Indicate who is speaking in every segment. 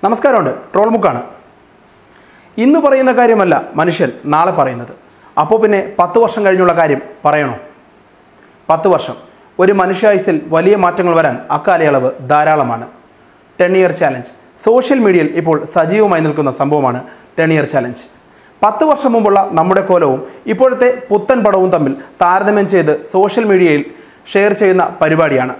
Speaker 1: നമസ്കാരമുണ്ട്. ട്രോൾ മുക്കാണ്. ഇന്ന് പറയുന്ന കാര്യമല്ല മനുഷ്യൻ നാളെ പറയുന്നത്. അപ്പോൾ പിന്നെ 10 വർഷം കഴിഞ്ഞുള്ള കാര്യം പറയണോ? 10 വർഷം ഒരു മനുഷ്യായുസ്സിൽ വലിയ മാറ്റങ്ങൾ വരാൻ അക്കാലയളവ് ധാരാളമാണ്. 10 ഇയർ ചാലഞ്ച് സോഷ്യൽ മീഡിയയിൽ ഇപ്പോൾ സജീവമായി നിൽക്കുന്ന സംഭവമാണ് 10 ഇയർ ചാലഞ്ച്. 10 വർഷം മുമ്പുള്ള നമ്മുടെ കോലവും ഇപ്പോഴത്തെ പുത്തൻ പടവും തമ്മിൽ താരതമ്യം ചെയ്ത് സോഷ്യൽ മീഡിയയിൽ ഷെയർ ചെയ്യുന്ന പരിപാടിയാണ്.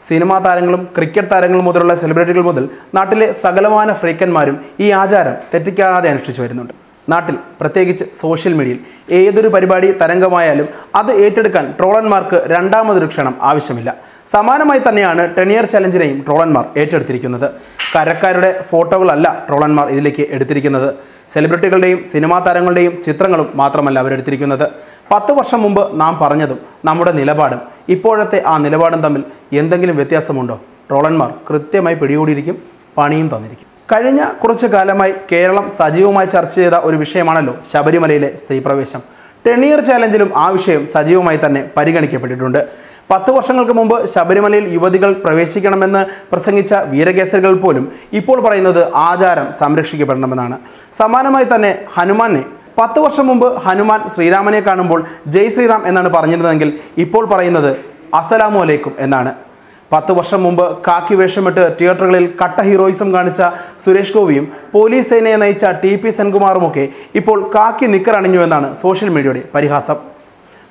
Speaker 1: സിനിമാ താരങ്ങളും ക്രിക്കറ്റ് താരങ്ങളും മുതലുള്ള സെലിബ്രിറ്റികൾ മുതൽ നാട്ടിലെ സകലമാന ഫ്രീക്കന്മാരും ഈ ആചാരം തെറ്റിക്കാതെ അനുഷ്ഠിച്ചു വരുന്നുണ്ട്. നാട്ടിൽ പ്രത്യേകിച്ച് സോഷ്യൽ മീഡിയയിൽ ഏതൊരു പരിപാടി തരംഗമായാലും അത് ഏറ്റെടുക്കാൻ ട്രോളന്മാർക്ക് രണ്ടാമതൊരു ക്ഷണം ആവശ്യമില്ല. സമാനമായി തന്നെയാണ് 10 ഇയർ ചലഞ്ചിനെയും ട്രോളന്മാർ ഏറ്റെടുത്തിരിക്കുന്നത്. കരക്കാരുടെ ഫോട്ടോകളല്ല ട്രോളന്മാർ ഇതിലേക്ക് എടുത്തിരിക്കുന്നത്. സെലിബ്രിറ്റികളുടെയും സിനിമാ താരങ്ങളുടെയും ചിത്രങ്ങളും മാത്രമല്ല അവരെടുത്തിരിക്കുന്നത്. 10 വർഷം മുമ്പ് നാം പറഞ്ഞതും നമ്മുടെ നിലപാടും ഇപ്പോഴത്തെ ആ നിലപാടും തമ്മിൽ എന്തെങ്കിലും വ്യത്യാസമുണ്ടോ? ട്രോളന്മാർ കൃത്യമായി പിടികൂടിയിരിക്കും, പണിയും തന്നിരിക്കും. കഴിഞ്ഞ കുറച്ചു കാലമായി കേരളം സജീവമായി ചർച്ച ചെയ്ത ഒരു വിഷയമാണല്ലോ ശബരിമലയിലെ സ്ത്രീപ്രവേശം. 10 ഇയർ ചാലഞ്ചിലും ആ വിഷയം സജീവമായി തന്നെ പരിഗണിക്കപ്പെട്ടിട്ടുണ്ട്. 10 വർഷങ്ങൾക്ക് മുമ്പ് ശബരിമലയിൽ യുവതികൾ പ്രവേശിക്കണമെന്ന് പ്രസംഗിച്ച വീരകേസരികൾ പോലും ഇപ്പോൾ പറയുന്നത് ആചാരം സംരക്ഷിക്കപ്പെടണമെന്നാണ്. സമാനമായി തന്നെ ഹനുമാനെ 10 വർഷം മുമ്പ് ഹനുമാൻ ശ്രീരാമനെ കാണുമ്പോൾ ജയ് ശ്രീറാം എന്നാണ് പറഞ്ഞിരുന്നതെങ്കിൽ ഇപ്പോൾ പറയുന്നത് അസ്സലാമു അലൈക്കും എന്നാണ്. 10 വർഷം മുമ്പ് കാക്കി വേഷമിട്ട് തിയേറ്ററുകളിൽ കട്ട ഹീറോയിസം കാണിച്ച സുരേഷ് ഗോപിയും പോലീസ് സേനയെ നയിച്ച TP സെൻകുമാറുമൊക്കെ ഇപ്പോൾ കാക്കി നിക്കർ അണിഞ്ഞു എന്നാണ് സോഷ്യൽ മീഡിയയുടെ പരിഹാസം.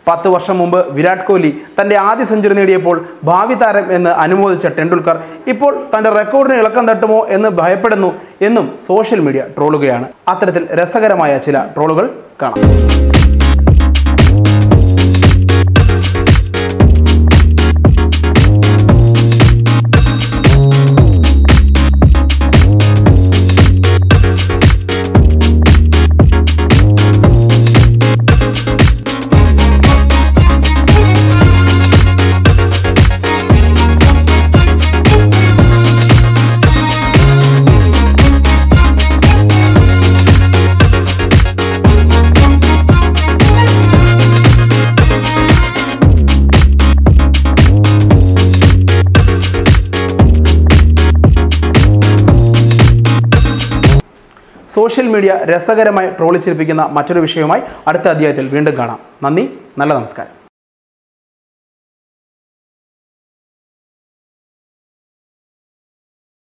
Speaker 1: 10 വർഷം മുമ്പ് വിരാട് കോഹ്ലി തൻ്റെ ആദ്യ സെഞ്ചുറി നേടിയപ്പോൾ ഭാവി താരം എന്ന് അനുമോദിച്ച ടെണ്ടുൽക്കർ ഇപ്പോൾ തൻ്റെ റെക്കോർഡിന് ഇളക്കം തട്ടുമോ എന്ന് ഭയപ്പെടുന്നു എന്നും സോഷ്യൽ മീഡിയ ട്രോളുകയാണ്. അത്തരത്തിൽ രസകരമായ ചില ട്രോളുകൾ കാണാം. സോഷ്യൽ മീഡിയ രസകരമായി ട്രോളിച്ചിരിപ്പിക്കുന്ന മറ്റൊരു വിഷയവുമായി അടുത്ത അധ്യായത്തിൽ വീണ്ടും കാണാം. നന്ദി, നല്ല നമസ്കാരം.